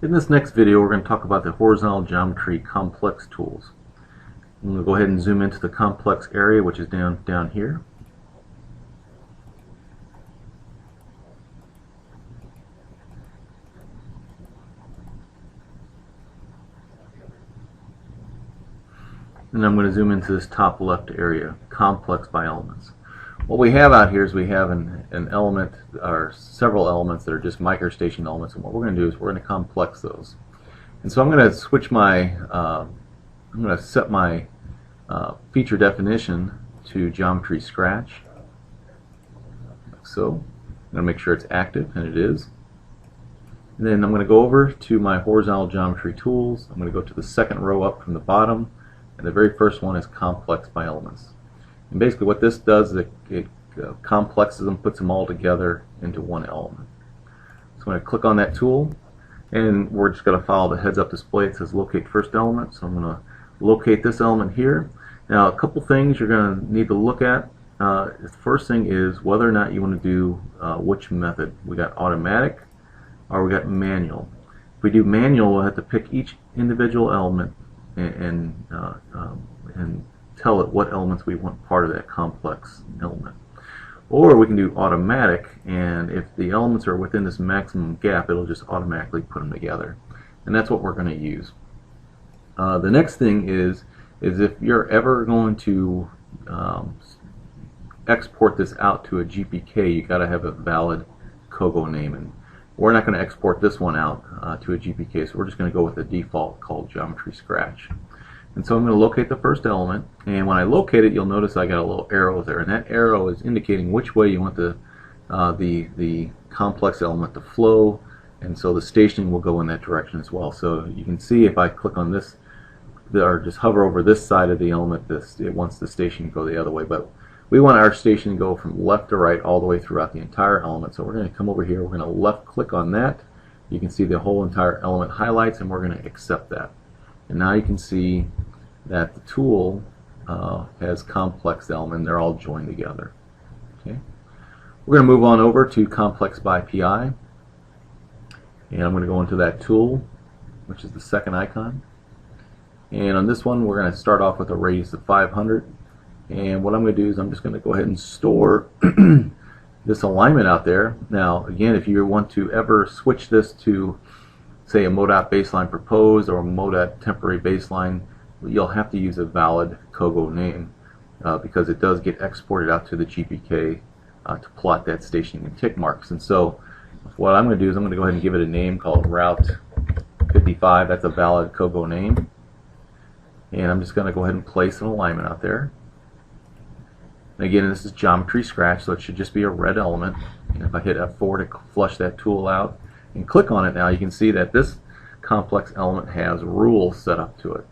In this next video, we're going to talk about the horizontal geometry complex tools. I'm going to go ahead and zoom into the complex area, which is down here. And I'm going to zoom into this top left area, complex by elements. What we have out here is we have an element, or several elements that are just microstation elements, and what we're going to do is we're going to complex those. And so I'm going to switch my, I'm going to set my feature definition to geometry scratch, like so. I'm going to make sure it's active, and it is. And then I'm going to go over to my horizontal geometry tools. I'm going to go to the second row up from the bottom, and the very first one is complex by elements. And basically what this does is it complexes them, puts them all together into one element. So I'm going to click on that tool, and we're just going to follow the heads-up display. It says locate first element, so I'm going to locate this element here. Now, a couple things you're going to need to look at. The first thing is whether or not you want to do which method. We got automatic or we got manual. If we do manual, we'll have to pick each individual element and tell it what elements we want part of that complex element. Or we can do automatic, and if the elements are within this maximum gap, it'll just automatically put them together. And that's what we're going to use. The next thing is if you're ever going to export this out to a GPK, you got to have a valid COGO name. And we're not going to export this one out to a GPK, so we're just going to go with the default called Geometry Scratch. And so I'm going to locate the first element, and when I locate it, you'll notice I got a little arrow there, and that arrow is indicating which way you want the complex element to flow, and so the stationing will go in that direction as well. So you can see if I click on this, or just hover over this side of the element, it wants the station to go the other way, but we want our station to go from left to right all the way throughout the entire element. So we're going to come over here, we're going to left click on that. You can see the whole entire element highlights, and we're going to accept that. And now you can see that the tool has complex element. They're all joined together. Okay. We're going to move on over to complex by PI, and I'm going to go into that tool, which is the second icon. And on this one, we're going to start off with a radius of 500. And what I'm going to do is I'm just going to go ahead and store this alignment out there. Now, again, if you want to ever switch this to, say, a MoDOT baseline proposed or a MoDOT temporary baseline, you'll have to use a valid COGO name because it does get exported out to the GPK to plot that stationing and tick marks. And so what I'm going to do is I'm going to go ahead and give it a name called Route 55. That's a valid COGO name. And I'm just going to go ahead and place an alignment out there. And again, this is Geometry Scratch, so it should just be a red element. And if I hit F4 to flush that tool out and click on it now, you can see that this complex element has rules set up to it.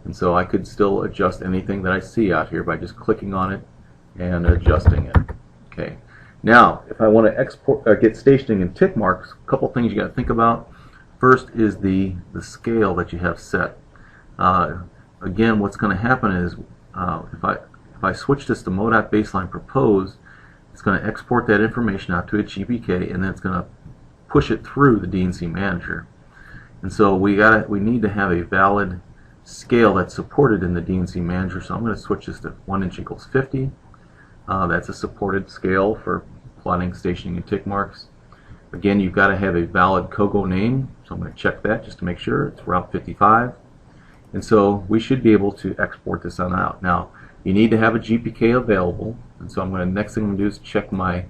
And so I could still adjust anything that I see out here by just clicking on it and adjusting it. Okay. Now, if I want to export or get stationing and tick marks, a couple things you got to think about. First is the scale that you have set. Again, what's going to happen is if I switch this to MoDOT baseline proposed, it's going to export that information out to a GPK, and then it's going to push it through the DNC manager. And so we need to have a valid scale that's supported in the DNC manager. So I'm going to switch this to 1 inch equals 50. That's a supported scale for plotting stationing and tick marks. Again, you've got to have a valid COGO name, so I'm going to check that just to make sure it's Route 55. And so we should be able to export this on out. Now, you need to have a GPK available, and so next thing I'm going to do is check my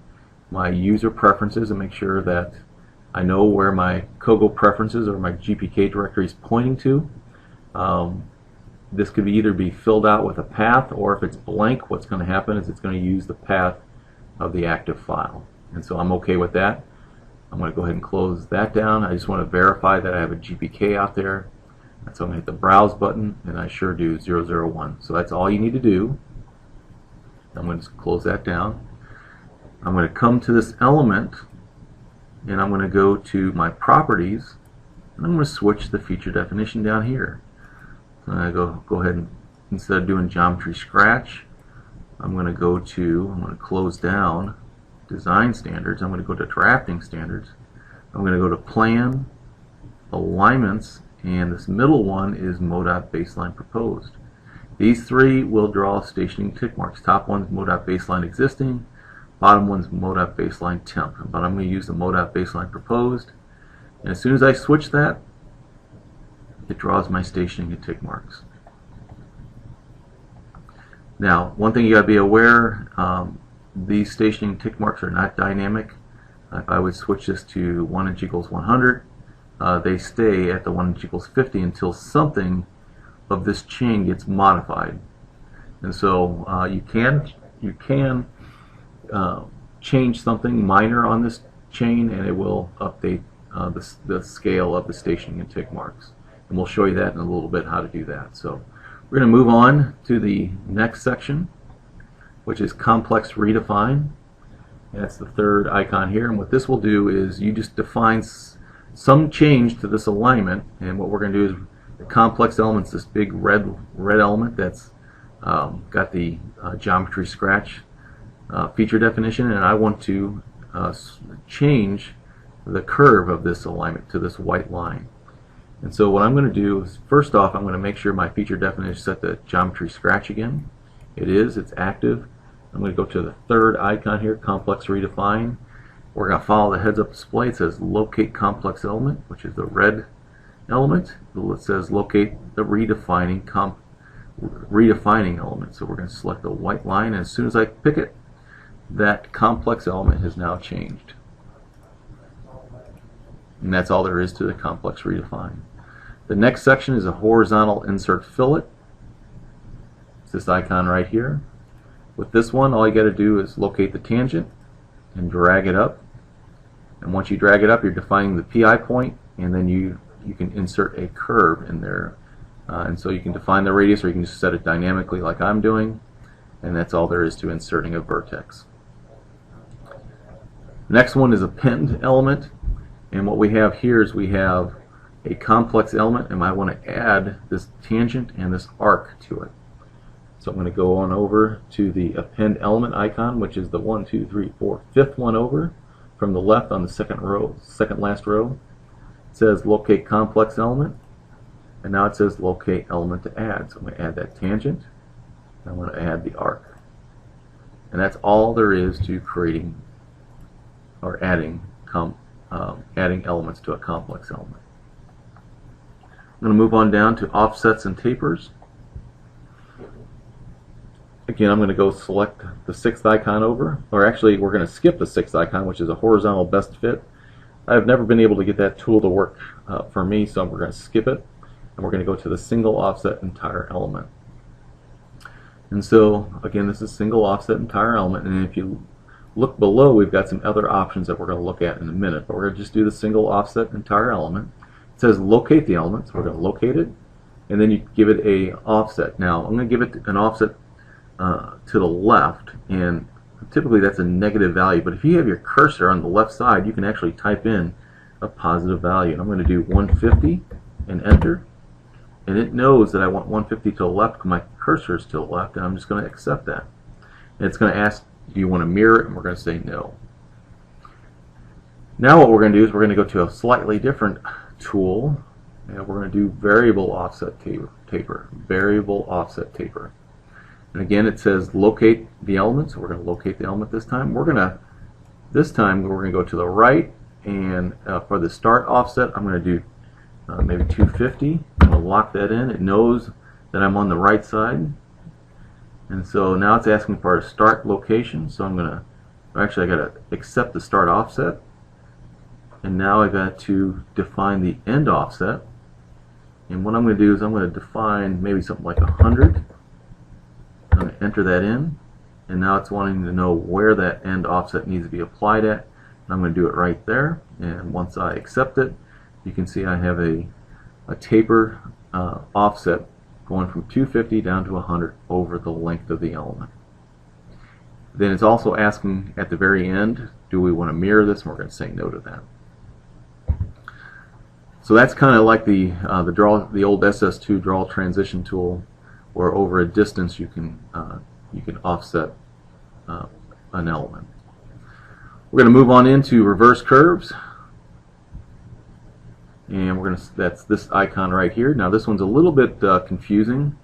user preferences and make sure that I know where my COGO preferences or my GPK directory is pointing to. This could either be filled out with a path, or if it's blank, what's going to happen is it's going to use the path of the active file. And so I'm okay with that. I'm going to go ahead and close that down. I just want to verify that I have a GPK out there. And so I'm going to hit the Browse button, and I sure do, 001. So that's all you need to do. I'm going to close that down. I'm going to come to this element, and I'm going to go to my properties, and I'm going to switch the feature definition down here. So I'm going to go ahead and, instead of doing Geometry Scratch, I'm going to close down Design Standards. I'm going to go to Drafting Standards. I'm going to go to Plan, alignments, and this middle one is MoDOT baseline proposed. These three will draw stationing tick marks. Top one's MoDOT baseline existing, bottom one's MoDOT baseline temp. But I'm going to use the MoDOT baseline proposed, and as soon as I switch that, it draws my stationing and tick marks. Now, one thing you got to be aware, these stationing tick marks are not dynamic. If I would switch this to 1 inch equals 100, they stay at the 1 inch equals 50 until something of this chain gets modified. And so you can change something minor on this chain, and it will update the scale of the stationing and tick marks. And we'll show you that in a little bit, how to do that. So we're going to move on to the next section, which is complex redefine. And that's the third icon here. And what this will do is you just define some change to this alignment. And what we're going to do is the complex elements, this big red element that's got the geometry scratch feature definition, and I want to change the curve of this alignment to this white line. And so what I'm going to do is, first off, I'm going to make sure my feature definition is set to geometry scratch again. It is, it's active. I'm going to go to the third icon here, complex redefine. We're going to follow the heads up display. It says locate complex element, which is the red element. It says locate the redefining element. So we're going to select the white line, and as soon as I pick it, that complex element has now changed. And that's all there is to the complex redefine. The next section is a horizontal insert fillet. It's this icon right here. With this one, all you got to do is locate the tangent and drag it up. And once you drag it up, you're defining the PI point, and then you can insert a curve in there. And so you can define the radius, or you can just set it dynamically like I'm doing. And that's all there is to inserting a vertex. Next one is append element. And what we have here is we have a complex element, and I want to add this tangent and this arc to it. So I'm going to go on over to the append element icon, which is the 1, 2, 3, 4, fifth one over from the left on the second last row. It says locate complex element, and now it says locate element to add. So I'm going to add that tangent, and I'm going to add the arc. And that's all there is to creating or adding elements to a complex element. I'm going to move on down to offsets and tapers. Again, I'm going to go select the sixth icon over, or actually we're going to skip the sixth icon, which is a horizontal best fit. I've never been able to get that tool to work for me, so we're going to skip it, and we're going to go to the single offset entire element. And so again, this is single offset entire element, and if you look below, we've got some other options that we're going to look at in a minute, but we're going to just do the single offset entire element. It says locate the element, so we're going to locate it, and then you give it a offset. Now I'm going to give it an offset to the left, and typically that's a negative value, but if you have your cursor on the left side, you can actually type in a positive value. And I'm going to do 150 and enter, and it knows that I want 150 to the left because my cursor is to the left, and I'm just going to accept that. And it's going to ask, do you want to mirror it? And we're going to say no. Now what we're going to do is we're going to go to a slightly different tool, and we're going to do variable offset taper. Variable offset taper. And again, it says locate the element, so we're going to locate the element this time. This time we're going to go to the right, and for the start offset, I'm going to do maybe 250. I'm going to lock that in. It knows that I'm on the right side. And so now it's asking for a start location, so I'm going to, actually I got to accept the start offset, and now I've got to define the end offset. And what I'm going to do is I'm going to define maybe something like 100. I'm going to enter that in, and now it's wanting to know where that end offset needs to be applied at, and I'm going to do it right there. And once I accept it, you can see I have a taper offset going from 250 down to 100 over the length of the element. Then it's also asking at the very end, do we want to mirror this? And we're going to say no to that. So that's kind of like the old SS2 draw transition tool, where over a distance you can offset an element. We're going to move on into reverse curves. and that's this icon right here. Now this one's a little bit confusing,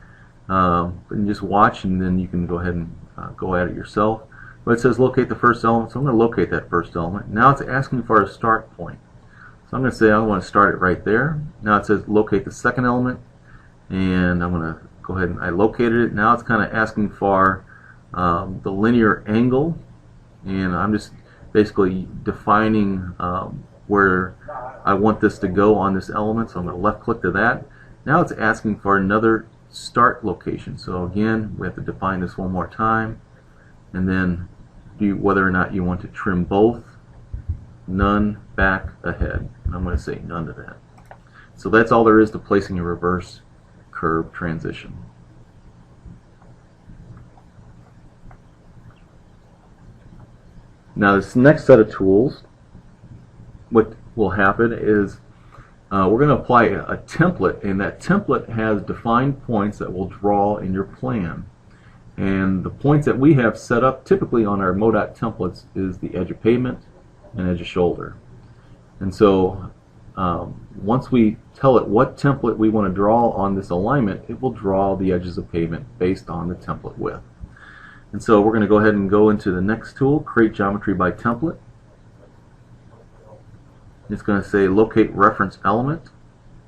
but you just watch and then you can go ahead and go at it yourself. But it says locate the first element, so I'm going to locate that first element. Now it's asking for a start point. So I'm going to say I want to start it right there. Now it says locate the second element, and I'm going to go ahead and I located it. Now it's kind of asking for the linear angle, and I'm just basically defining where I want this to go on this element. So I'm going to left click to that. Now it's asking for another start location. So again, we have to define this one more time, and then whether or not you want to trim both, none, back, ahead. I'm going to say none to that. So that's all there is to placing a reverse curve transition. Now this next set of tools, what will happen is we're going to apply a template, and that template has defined points that will draw in your plan. And the points that we have set up typically on our MoDOT templates is the edge of pavement and edge of shoulder. And so once we tell it what template we want to draw on this alignment, it will draw the edges of pavement based on the template width. And so we're going to go ahead and go into the next tool, create geometry by template. It's going to say locate reference element.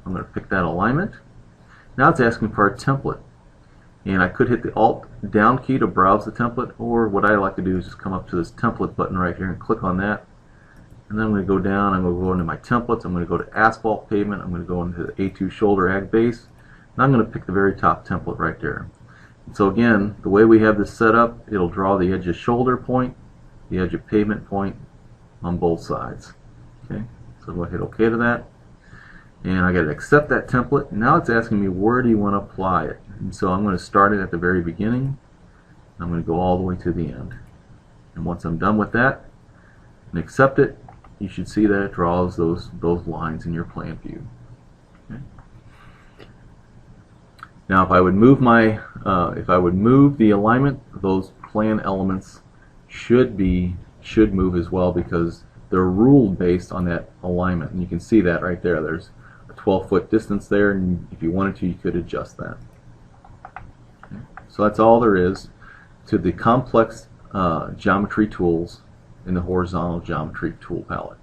I'm going to pick that alignment. Now it's asking for a template. And I could hit the Alt down key to browse the template, or what I like to do is just come up to this template button right here and click on that. And then I'm going to go down, I'm going to go into my templates, I'm going to go to asphalt pavement, I'm going to go into the A2 shoulder ag base, and I'm going to pick the very top template right there. And so again, the way we have this set up, it'll draw the edge of shoulder point, the edge of pavement point on both sides. Okay, so I'm going to hit OK to that. And I got to accept that template. Now it's asking me where do you want to apply it. And so I'm going to start it at the very beginning. I'm going to go all the way to the end. And once I'm done with that and accept it, you should see that it draws those lines in your plan view. Okay. Now if I would move the alignment, those plan elements should move as well, because they're ruled based on that alignment. And you can see that right there. There's 12-foot distance there, and if you wanted to, you could adjust that. Okay. So that's all there is to the complex geometry tools in the horizontal geometry tool palette.